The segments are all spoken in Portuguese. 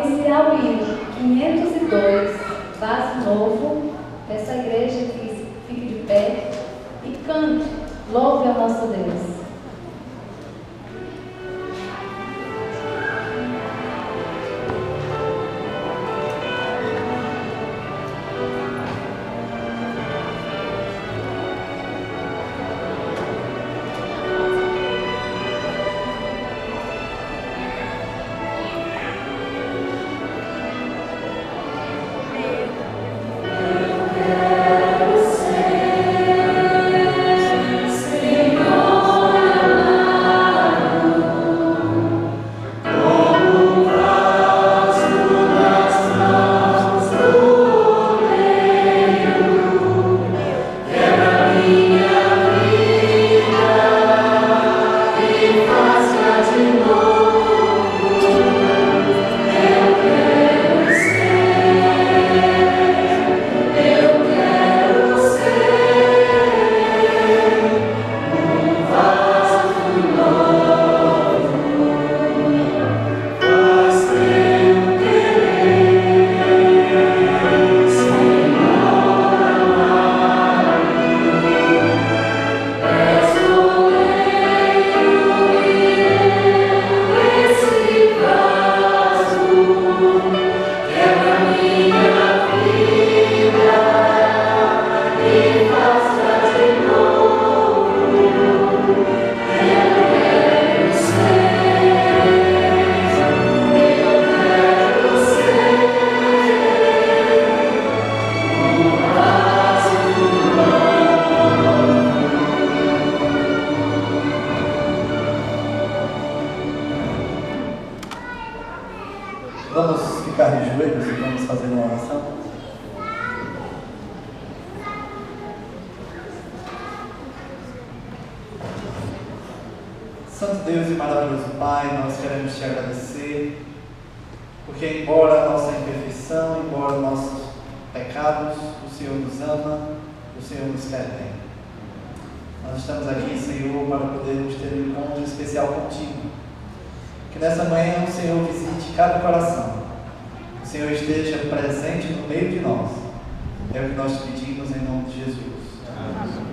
iniciar o hino 502, Vaso Novo, peço à igreja que fique de pé e cante, louve ao nosso Deus. Vamos ficar de joelhos e vamos fazer uma oração. Santo Deus e maravilhoso Pai, nós queremos te agradecer, porque embora a nossa imperfeição, embora nossos pecados, o Senhor nos ama, o Senhor nos quer bem. Nós estamos aqui, Senhor, para podermos ter um encontro especial contigo. Que nessa manhã o Senhor visite cada coração, o Senhor esteja presente no meio de nós. É o que nós pedimos em nome de Jesus. Amém.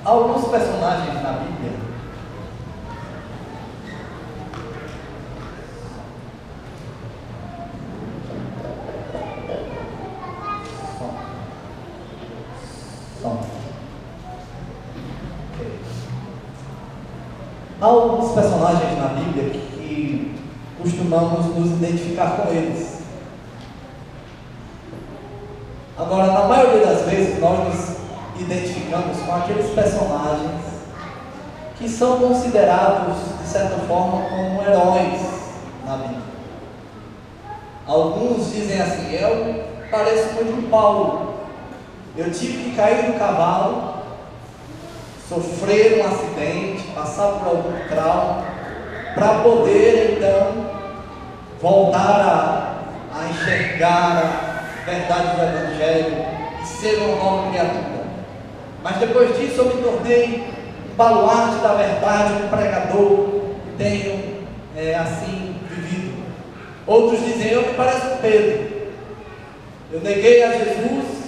Alguns personagens na Bíblia Há alguns personagens na Bíblia que costumamos nos identificar com eles. Agora, na maioria das vezes, nós nos identificamos com aqueles personagens que são considerados, de certa forma, como heróis na Bíblia. Alguns dizem assim: eu pareço muito Paulo. Eu tive que cair do cavalo, sofrer um acidente, passar por algum trauma, para poder então voltar a enxergar a verdade do Evangelho e ser uma nova criatura. Mas depois disso eu me tornei um baluarte da verdade, um pregador, tenho assim vivido. Outros dizem: eu me pareço com Pedro. Eu neguei a Jesus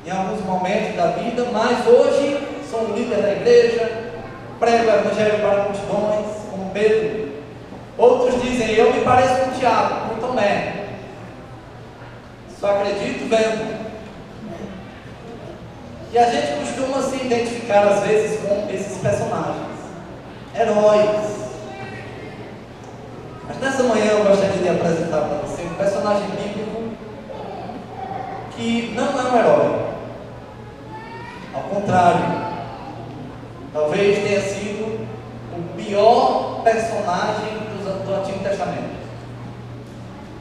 em alguns momentos da vida, mas hoje sou um líder da igreja, prego o Evangelho para multidões, como Pedro. Outros dizem: eu me pareço com Tiago, com Tomé. Só acredito vendo. E a gente costuma se identificar às vezes com esses personagens, heróis. Mas nessa manhã eu gostaria de apresentar para você um personagem bíblico que não é um herói. Ao contrário, talvez tenha sido o pior personagem do Antigo Testamento.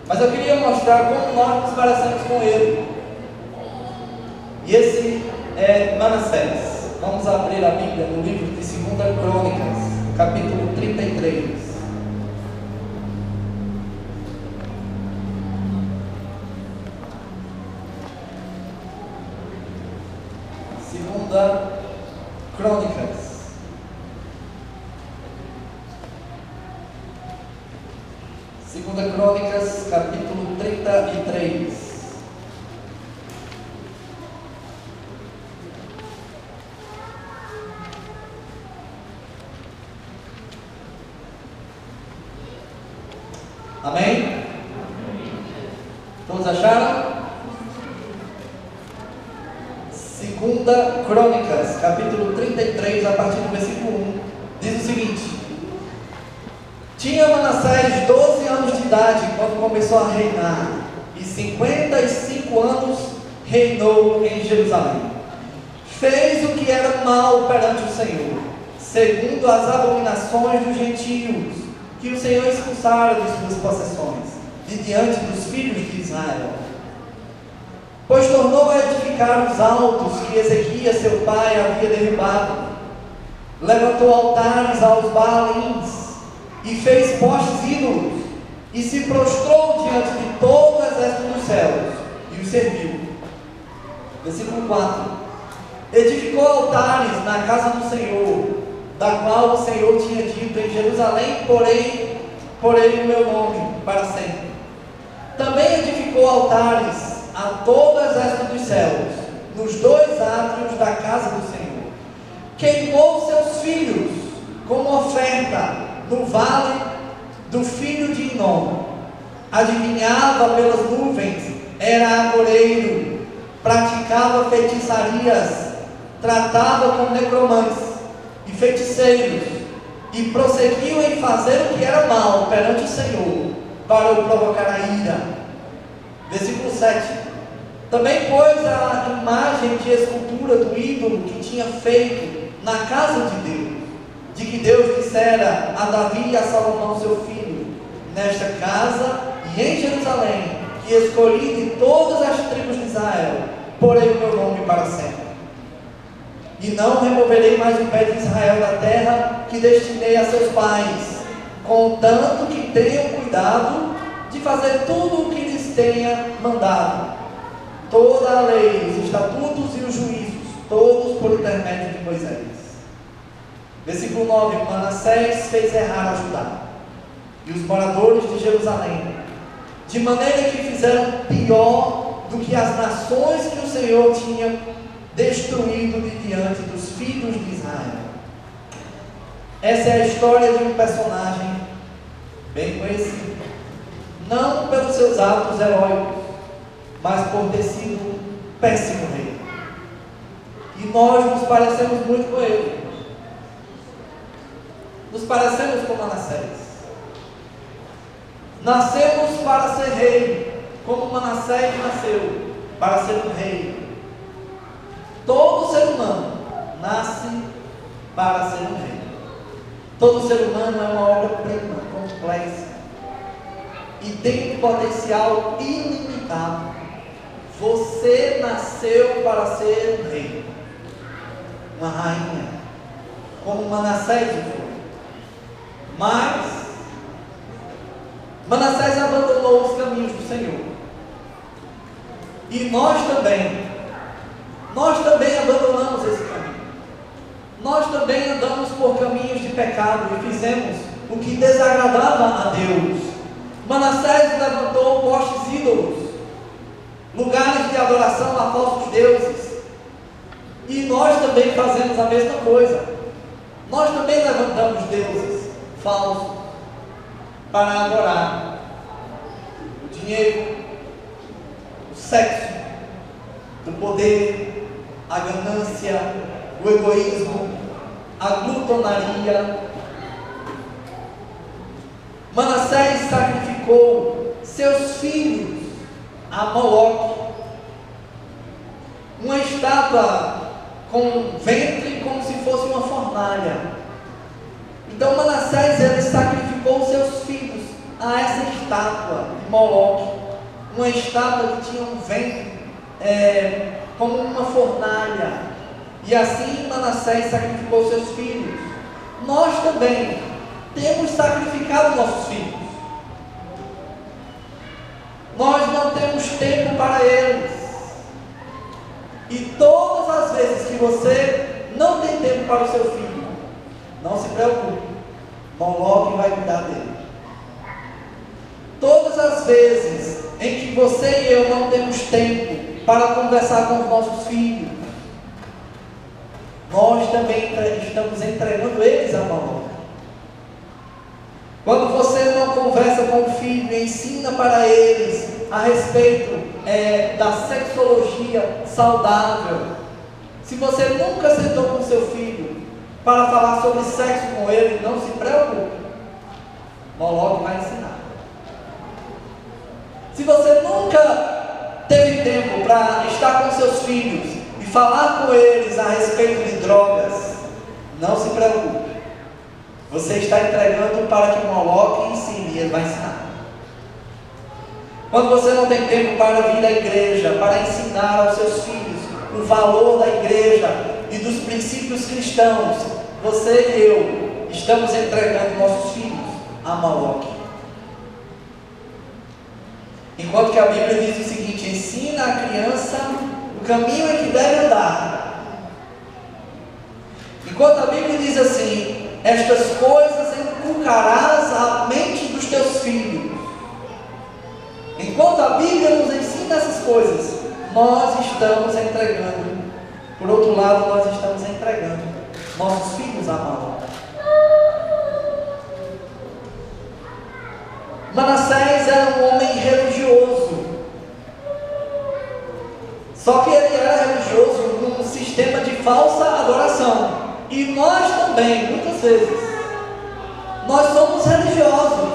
Mas eu queria mostrar como nós nos parecemos com ele. E esse é Manassés. Vamos abrir a Bíblia no livro de 2 Crônicas, capítulo 33. Segunda Crônicas, Crônicas, capítulo 33. Amém? Todos acharam? Segunda Crônicas, capítulo 33, a partir do versículo 1, diz o seguinte: Tinha Manassés 12 anos de idade quando começou a reinar, e 55 anos reinou em Jerusalém. Fez o que era mal perante o Senhor, segundo as abominações dos gentios, que o Senhor expulsara de suas possessões, de diante dos filhos de Israel. Pois tornou a edificar os altos que Ezequias seu pai havia derrubado, levantou altares aos Baalins, e fez postes ídolos, e se prostrou diante de todo o exército dos céus, e os serviu. Versículo 4: Edificou altares na casa do Senhor, da qual o Senhor tinha dito: em Jerusalém porei o meu nome para sempre. Também edificou altares a todo o exército dos céus, nos 2 átrios da casa do Senhor. Queimou seus filhos como oferta no vale do filho de Inom. Adivinhava pelas nuvens, era agoreiro, praticava feitiçarias, tratava com necromantes e feiticeiros, e prosseguiu em fazer o que era mal perante o Senhor, para o provocar a ira. Versículo 7: Também pôs a imagem de escultura do ídolo que tinha feito na casa de Deus, de que Deus dissera a Davi e a Salomão seu filho: nesta casa e em Jerusalém, que escolhi de todas as tribos de Israel, porei o meu nome para sempre. E não removerei mais o pé de Israel da terra que destinei a seus pais, contanto que tenham cuidado de fazer tudo o que lhes tenha mandado. Toda a lei, os estatutos e os juízos, todos por intermédio de Moisés. Versículo 9: Manassés fez errar a Judá e os moradores de Jerusalém, de maneira que fizeram pior do que as nações que o Senhor tinha destruído de diante dos filhos de Israel. Essa é a história de um personagem bem conhecido, não pelos seus atos heróicos, mas por ter sido um péssimo rei. E nós nos parecemos muito com ele. Nos parecemos com Manassés. Nascemos para ser rei, como Manassés nasceu para ser um rei. Todo ser humano nasce para ser um rei. Todo ser humano é uma obra-prima complexa e tem um potencial ilimitado. Você nasceu para ser um rei, uma rainha, como Manassés foi. Mas Manassés abandonou os caminhos do Senhor. E nós também abandonamos esse caminho. Nós também andamos por caminhos de pecado e fizemos o que desagradava a Deus. Manassés levantou postes ídolos, lugares de adoração a falsos deuses. E nós também fazemos a mesma coisa. Nós também levantamos deuses falsos para adorar o dinheiro, o sexo, o poder, a ganância, o egoísmo, a glutonaria. Manassés sacrificou seus filhos a Moloque, uma estátua com ventre como se fosse uma fornalha. Então Manassés, ele sacrificou seus filhos a essa estátua de Moloque, uma estátua que tinha um ventre como uma fornalha. E assim Manassés sacrificou seus filhos. Nós também temos sacrificado nossos filhos. Nós não temos tempo para eles. E todas as vezes que você não tem tempo para o seu filho, não se preocupe, Moloque vai cuidar dele. Todas todas as vezes em que você e eu não temos tempo para conversar com os nossos filhos, nós também estamos entregando eles a Moloque. Quando você não conversa com o filho e ensina para eles a respeito da sexologia saudável, se você nunca sentou com seu filho para falar sobre sexo com ele, não se preocupe, Moloque vai ensinar. Se você nunca teve tempo para estar com seus filhos e falar com eles a respeito de drogas, não se preocupe, você está entregando para que Moloque ensine e ele vai ensinar. Quando você não tem tempo para vir à igreja, para ensinar aos seus filhos o valor da igreja e dos princípios cristãos, você e eu estamos entregando nossos filhos a Moloque. Enquanto que a Bíblia diz o seguinte: ensina a criança o caminho em que deve andar. Enquanto a Bíblia diz assim: estas coisas inculcarás à mente dos teus filhos. Enquanto a Bíblia nos ensina essas coisas, nós estamos entregando. Por outro lado, nós estamos entregando nossos filhos a Moloque. Manassés era um homem religioso, só que ele era religioso num sistema de falsa adoração. E nós também, muitas vezes, nós somos religiosos.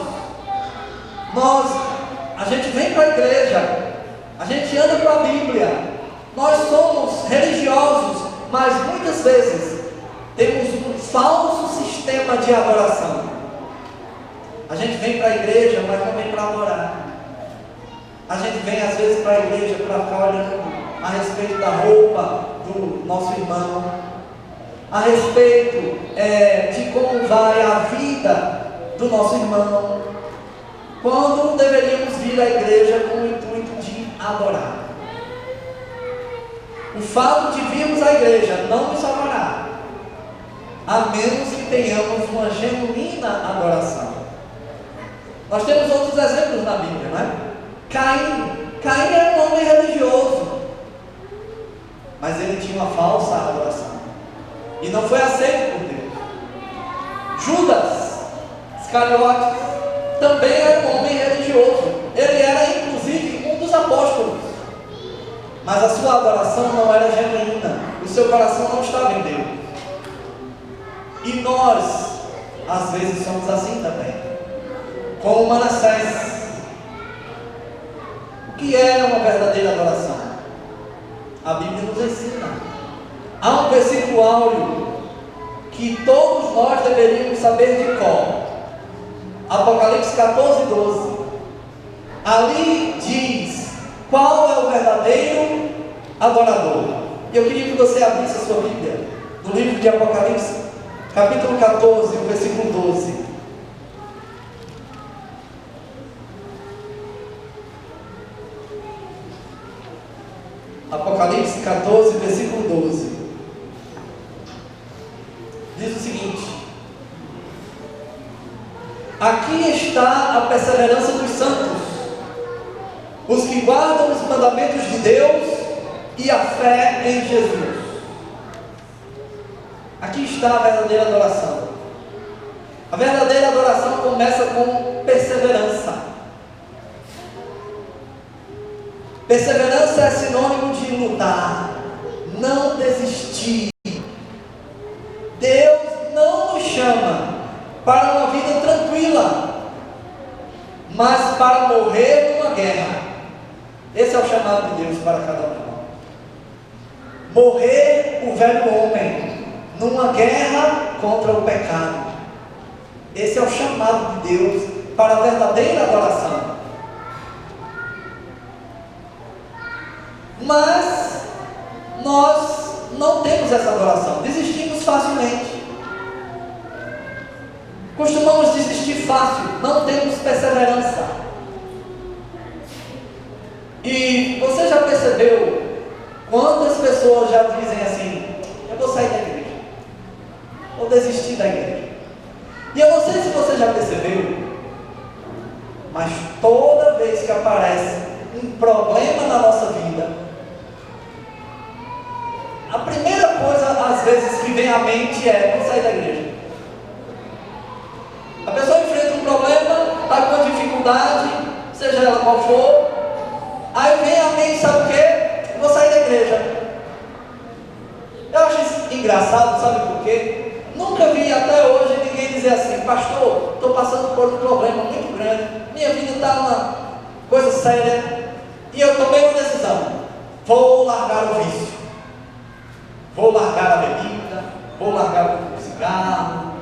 A gente vem para a igreja, a gente anda para a Bíblia, nós somos religiosos, mas muitas vezes temos um falso sistema de adoração. A gente vem para a igreja, mas não vem para adorar. A gente vem às vezes para a igreja para ficar olhando a respeito da roupa do nosso irmão, a respeito de como vai a vida do nosso irmão, quando deveríamos vir à igreja com o intuito de adorar. O fato de virmos à igreja não nos salvará, a menos que tenhamos uma genuína adoração. Nós temos outros exemplos na Bíblia, não é? Caim era um homem religioso, mas ele tinha uma falsa adoração e não foi aceito por Deus. Judas Iscariotes também era um homem religioso, ele era inclusive um dos apóstolos, mas a sua adoração não era genuína, o seu coração não estava em Deus. E nós, às vezes, somos assim também, como Manassés. O que é uma verdadeira adoração? A Bíblia nos ensina. Há um versículo áureo que todos nós deveríamos saber de cor. Apocalipse 14, 12. Ali diz qual é o verdadeiro adorador. E eu queria que você abrisse a sua Bíblia no livro de Apocalipse, capítulo 14, o versículo 12. Apocalipse 14, versículo 12. Diz o seguinte: aqui está a perseverança dos santos, os que guardam os mandamentos de Deus e a fé em Jesus. Aqui está a verdadeira adoração. A verdadeira adoração começa com perseverança. Perseverança é sinônimo de lutar, não desistir. Deus não nos chama para uma vida tranquila, mas para morrer numa guerra. Esse é o chamado de Deus para cada um de nós. Morrer o velho homem numa guerra contra o pecado. Esse é o chamado de Deus para a verdadeira adoração. Mas nós não temos essa adoração, desistimos facilmente, costumamos desistir fácil, não temos perseverança. E você já percebeu quantas pessoas já dizem assim: eu vou sair da igreja, vou desistir da igreja? E eu não sei se você já percebeu, Mas toda vez que aparece um problema na nossa vida, a primeira coisa, às vezes, que vem à mente é: vou sair da igreja. A pessoa enfrenta um problema, está com dificuldade, seja ela qual for, aí vem à mente, sabe o quê? Vou sair da igreja. Eu acho isso engraçado, sabe por quê? Nunca vi até hoje ninguém dizer assim: pastor, estou passando por um problema muito grande, minha vida está uma coisa séria, e eu tomei uma decisão: vou largar o vício, vou largar a bebida, vou largar o cigarro,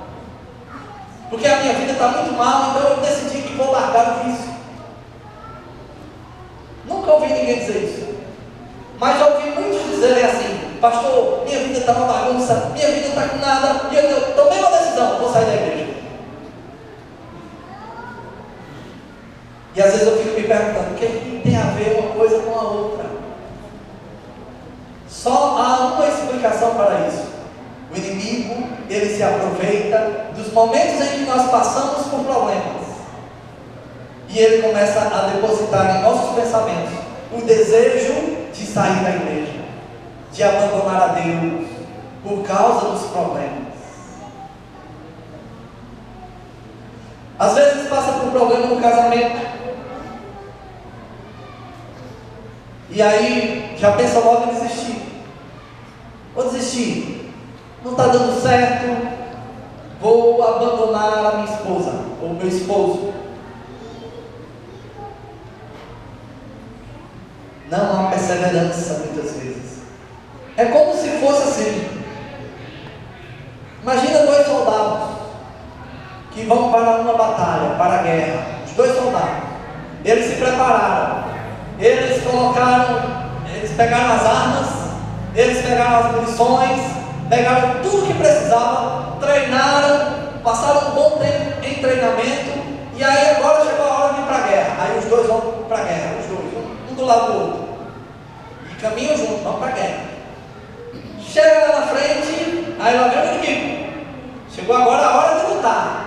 porque a minha vida está muito mal, então eu decidi que vou largar o vício. Nunca ouvi ninguém dizer isso, mas já ouvi muitos dizerem assim: pastor, minha vida está uma bagunça, minha vida está com nada, e eu tomei uma decisão, vou sair da igreja. E às vezes eu fico me perguntando: o que tem a ver uma coisa com a outra? Só há uma explicação para isso: o inimigo, ele se aproveita dos momentos em que nós passamos por problemas, e ele começa a depositar em nossos pensamentos o desejo de sair da igreja, de abandonar a Deus por causa dos problemas. Às vezes passa por problema no casamento, e aí já pensa logo em desistir. Vou desistir, não está dando certo, vou abandonar a minha esposa ou meu esposo. Não há perseverança muitas vezes. É como se fosse assim: imagina dois soldados que vão para uma batalha, para a guerra. Os dois soldados, eles se prepararam, eles pegaram as armas, eles pegaram as munições, pegaram tudo que precisava, treinaram, passaram um bom tempo em treinamento, e aí agora chegou a hora de ir para a guerra. Aí os dois vão para a guerra, os dois, um do lado do outro, e caminham juntos, vão para a guerra. Chega lá na frente, aí lá vem o inimigo. Chegou agora a hora de lutar.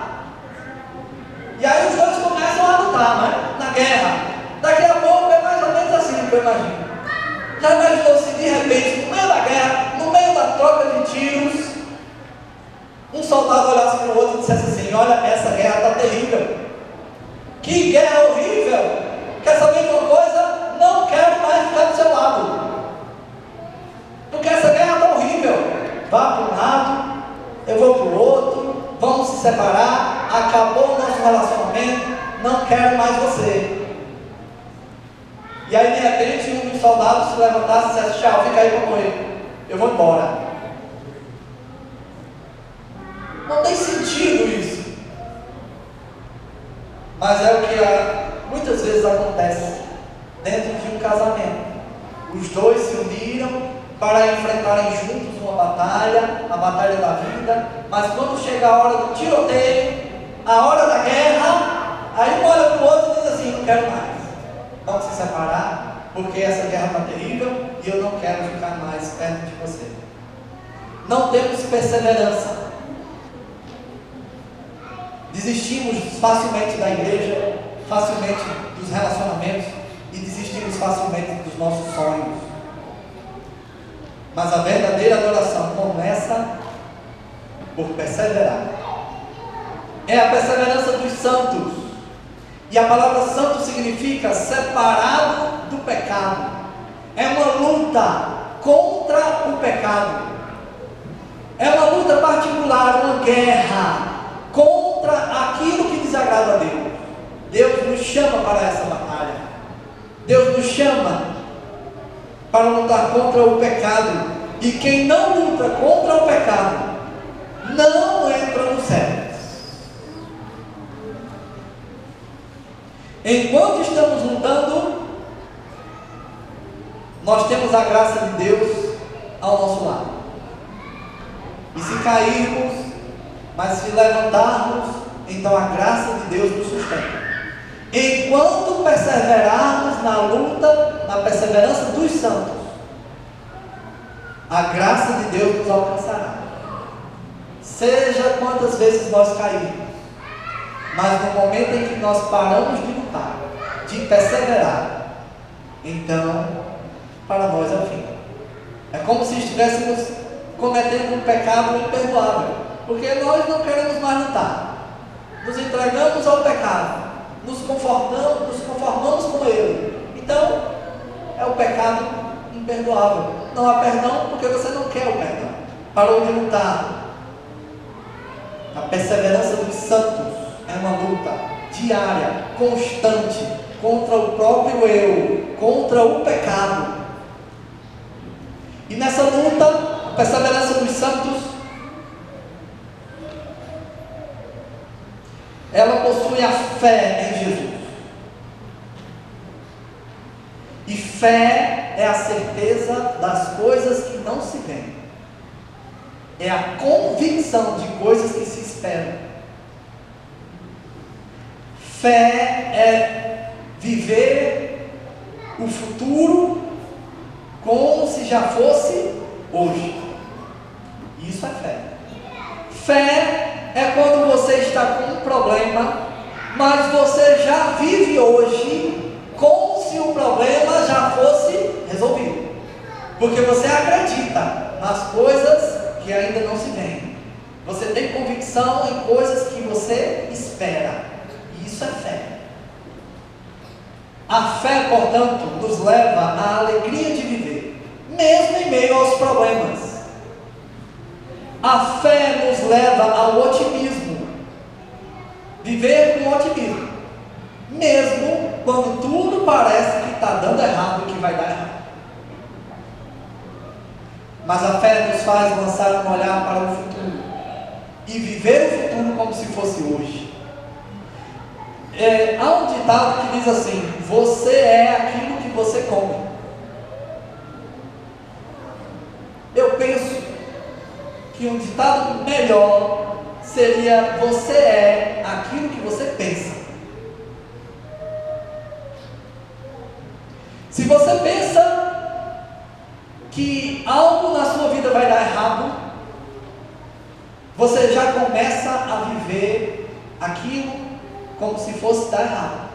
E aí os dois começam a lutar, né? Na guerra. Daqui a pouco é mais ou menos assim que eu imagino. Já imaginou se de repente, no meio da guerra, no meio da troca de tiros, um soldado olhasse para o outro e dissesse assim: olha, essa guerra está terrível. Que guerra horrível! Quer saber de uma coisa? Não quero mais ficar do seu lado, porque essa guerra está horrível. Vá para um lado, eu vou para o outro, vamos se separar, acabou o nosso relacionamento, não quero mais você. E aí de repente um dos soldados se levantasse e dissesse: tchau, fica aí para morrer, eu vou embora. Não tem sentido isso, mas é o que muitas vezes acontece dentro de um casamento. Os dois se uniram para enfrentarem juntos uma batalha, a batalha da vida, mas quando chega a hora do tiroteio, a hora da guerra, aí um olha para o outro e diz assim: não quero mais, vamos se separar, porque essa guerra está terrível e eu não quero ficar mais perto de você. Não temos perseverança, desistimos facilmente da igreja, facilmente dos relacionamentos, e desistimos facilmente dos nossos sonhos. Mas a verdadeira adoração começa por perseverar. É a perseverança dos santos. E a palavra santo significa separado do pecado. É uma luta contra o pecado. É uma luta particular, uma guerra contra aquilo que desagrada a Deus. Deus nos chama para essa batalha. Deus nos chama para lutar contra o pecado. E quem não luta contra o pecado não entra no céu. Enquanto estamos lutando, nós temos a graça de Deus ao nosso lado. E se cairmos, mas se levantarmos, então a graça de Deus nos sustenta. Enquanto perseverarmos na luta, na perseverança dos santos, a graça de Deus nos alcançará. Seja quantas vezes nós cairmos, mas no momento em que nós paramos de lutar, lutar, de perseverar, então, para nós é o fim. É como se estivéssemos cometendo um pecado imperdoável, porque nós não queremos mais lutar, nos entregamos ao pecado, nos conformamos com ele. Então, é o pecado imperdoável. Não há perdão porque você não quer o perdão. Parou de lutar. A perseverança dos santos é uma luta diária, constante, contra o próprio eu, contra o pecado. E nessa luta, a perseverança dos santos, ela possui a fé em Jesus. E fé é a certeza das coisas que não se veem. É a convicção de coisas que se esperam. Fé é viver o futuro como se já fosse hoje. Isso é fé. Fé é quando você está com um problema, mas você já vive hoje como se o problema já fosse resolvido. Porque você acredita nas coisas que ainda não se veem. Você tem convicção em coisas que você espera. E isso é fé. A fé, portanto, nos leva à alegria de viver, mesmo em meio aos problemas. A fé nos leva ao otimismo. Viver com otimismo, mesmo quando tudo parece que está dando errado, que vai dar errado. Mas a fé nos faz lançar um olhar para o futuro e viver o futuro como se fosse hoje. Há um ditado que diz assim: você é aquilo que você come. Eu penso que um ditado melhor seria: você é aquilo que você pensa. Se você pensa que algo na sua vida vai dar errado, você já começa a viver aquilo como se fosse dar errado.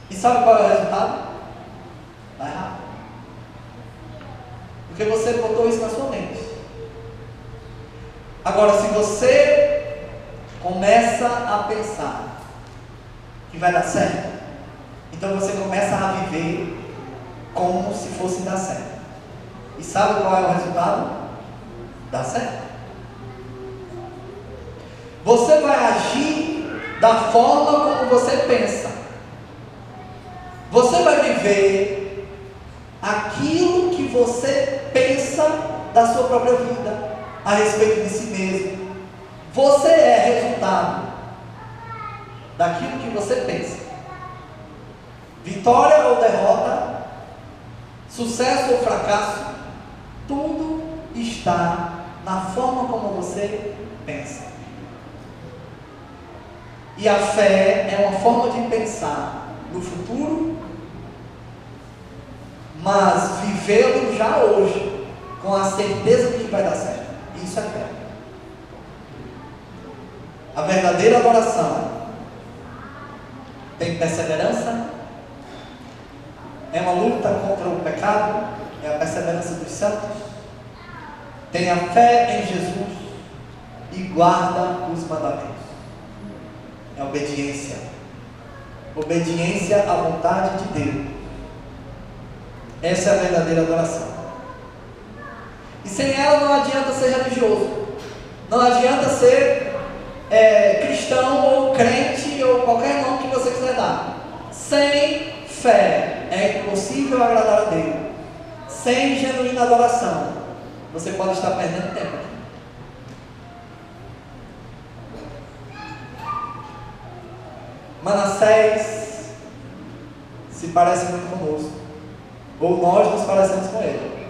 E sabe qual é o resultado? Dá errado. Porque você botou isso na sua mente. Agora, se você começa a pensar que vai dar certo, então você começa a viver como se fosse dar certo. E sabe qual é o resultado? Dá certo. Você vai agir da forma como você pensa. Você vai viver aquilo que você pensa da sua própria vida, a respeito de si mesmo. Você é resultado daquilo que você pensa. Vitória ou derrota, sucesso ou fracasso, tudo está na forma como você pensa. E a fé é uma forma de pensar no futuro, mas vivê-lo já hoje, com a certeza de que vai dar certo. Isso é fé. A verdadeira adoração tem perseverança, é uma luta contra o pecado, é a perseverança dos santos, tem a fé em Jesus e guarda os mandamentos. É obediência. Obediência à vontade de Deus. Essa é a verdadeira adoração. E sem ela não adianta ser religioso. Não adianta ser cristão ou crente ou qualquer nome que você quiser dar. Sem fé é impossível agradar a Deus. Sem genuína adoração, você pode estar perdendo tempo aqui. Manassés se parece muito conosco, ou nós nos parecemos com ele.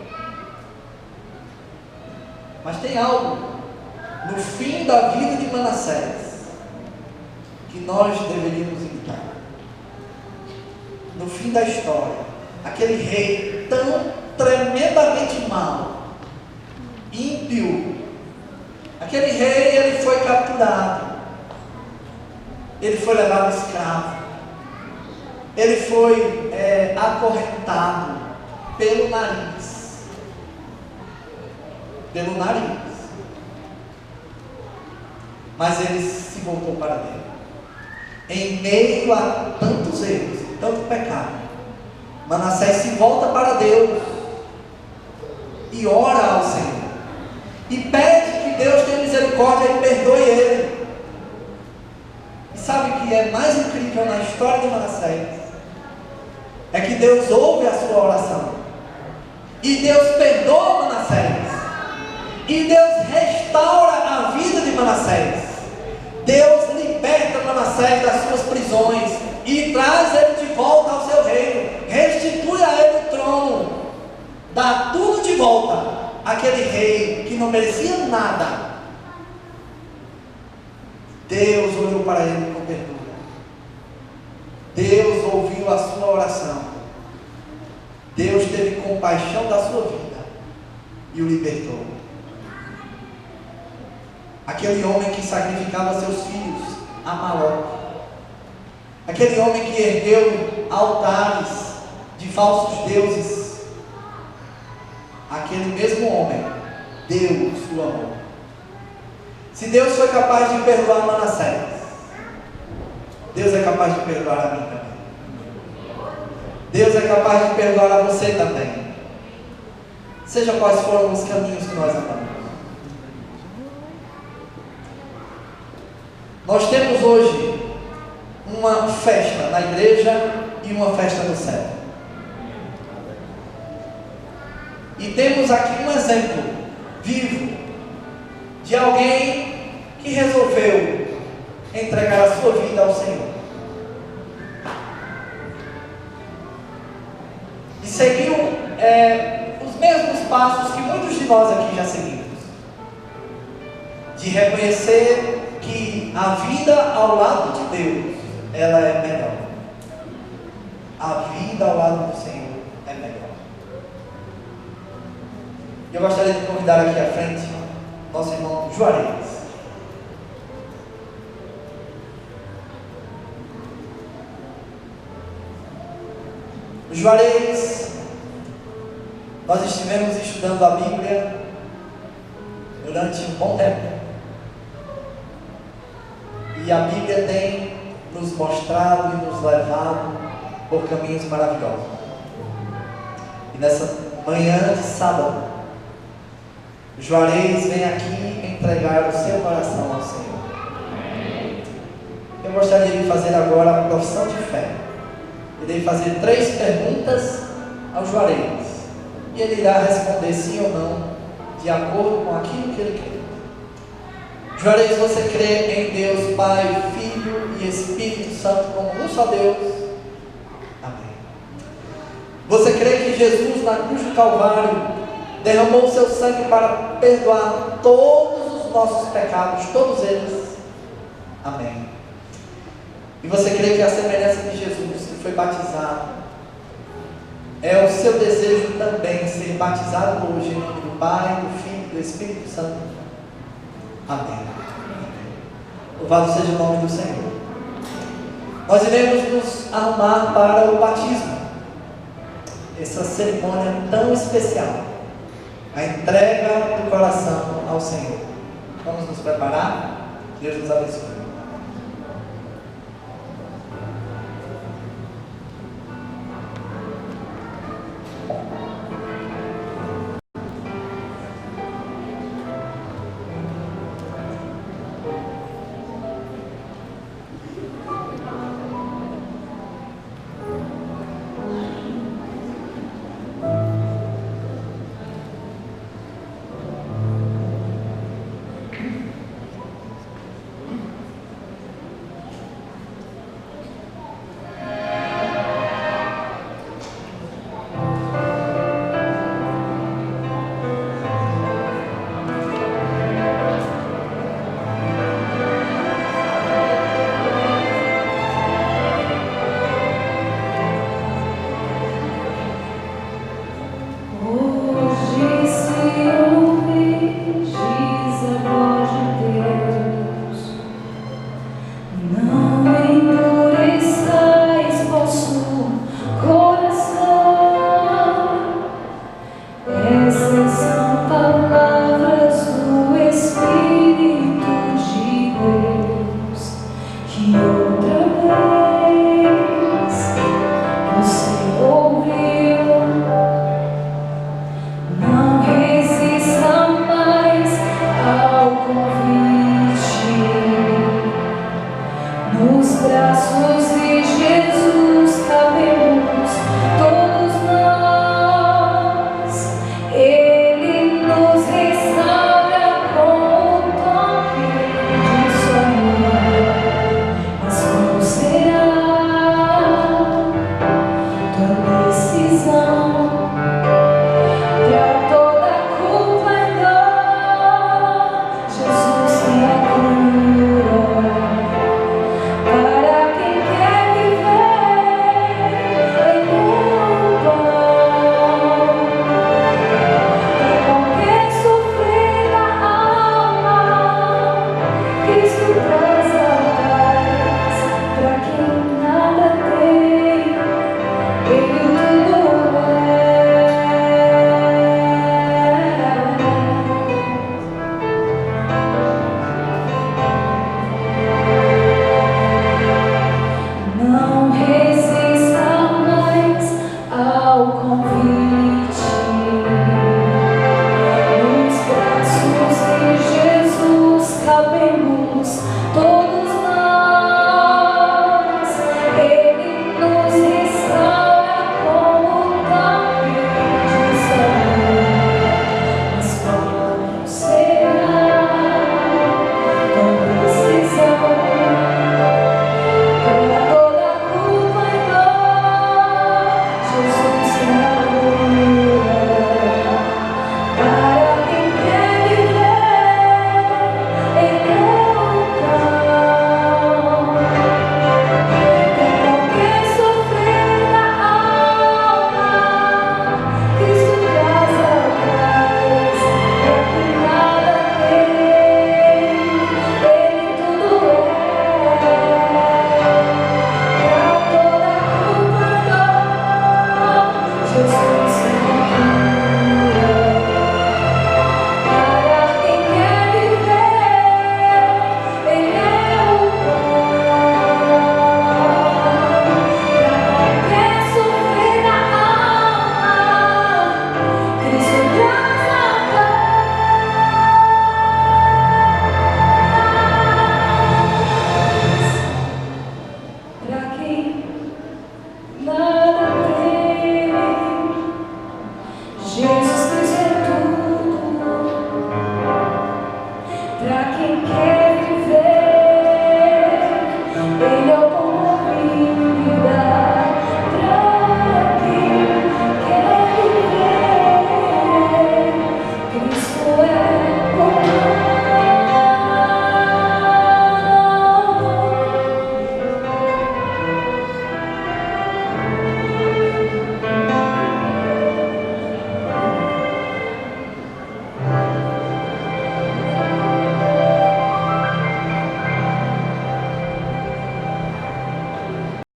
Mas tem algo no fim da vida de Manassés que nós deveríamos imitar. No fim da história, aquele rei tão tremendamente mau, ímpio, aquele rei, ele foi capturado, ele foi levado escravo, ele foi acorrentado pelo nariz. Pelo nariz. Mas ele se voltou para Deus. Em meio a tantos erros, tanto pecado, Manassés se volta para Deus e ora ao Senhor. E pede que Deus tenha misericórdia e perdoe ele. E sabe o que é mais incrível na história de Manassés? É que Deus ouve a sua oração. E Deus perdoa Manassés. E Deus restaura a vida de Manassés. Deus liberta Manassés das suas prisões e traz ele de volta ao seu reino. Restitui a ele o trono. Dá tudo de volta àquele rei que não merecia nada. Deus olhou para ele com ternura. Deus ouviu a sua oração. Deus teve compaixão da sua vida e o libertou. Aquele homem que sacrificava seus filhos a Moloque, aquele homem que ergueu altares de falsos deuses, aquele mesmo homem, Deus o amou. Se Deus foi capaz de perdoar Manassés, Deus é capaz de perdoar a mim também. Deus é capaz de perdoar a você também. Seja quais foram os caminhos que nós andamos. Nós temos hoje uma festa na igreja e uma festa no céu. E temos aqui um exemplo vivo de alguém que resolveu entregar a sua vida ao Senhor. E seguiu os mesmos passos que muitos de nós aqui já seguimos. De reconhecer que a vida ao lado de Deus, ela é melhor. A vida ao lado do Senhor é melhor. Eu gostaria de convidar aqui à frente nosso irmão Juarez. O Juarez, nós estivemos estudando a Bíblia durante um bom tempo. E a Bíblia tem nos mostrado e nos levado por caminhos maravilhosos. E nessa manhã de sábado, o Juarez vem aqui entregar o seu coração ao Senhor. Eu gostaria de fazer agora a profissão de fé. Irei fazer 3 perguntas ao Juarez. E ele irá responder sim ou não, de acordo com aquilo que ele crê. Juarez, você crê em Deus Pai, Filho e Espírito Santo como um só Deus? Amém. Você crê que Jesus na cruz do Calvário derramou o seu sangue para perdoar todos os nossos pecados, todos eles? Amém. E você crê que a semelhança de Jesus que foi batizado, é o seu desejo também ser batizado hoje em nome do Pai, do Filho e do Espírito Santo? Amém. Louvado seja o nome do Senhor. Nós iremos nos arrumar para o batismo, essa cerimônia tão especial, a entrega do coração ao Senhor. Vamos nos preparar? Deus nos abençoe. ouvido.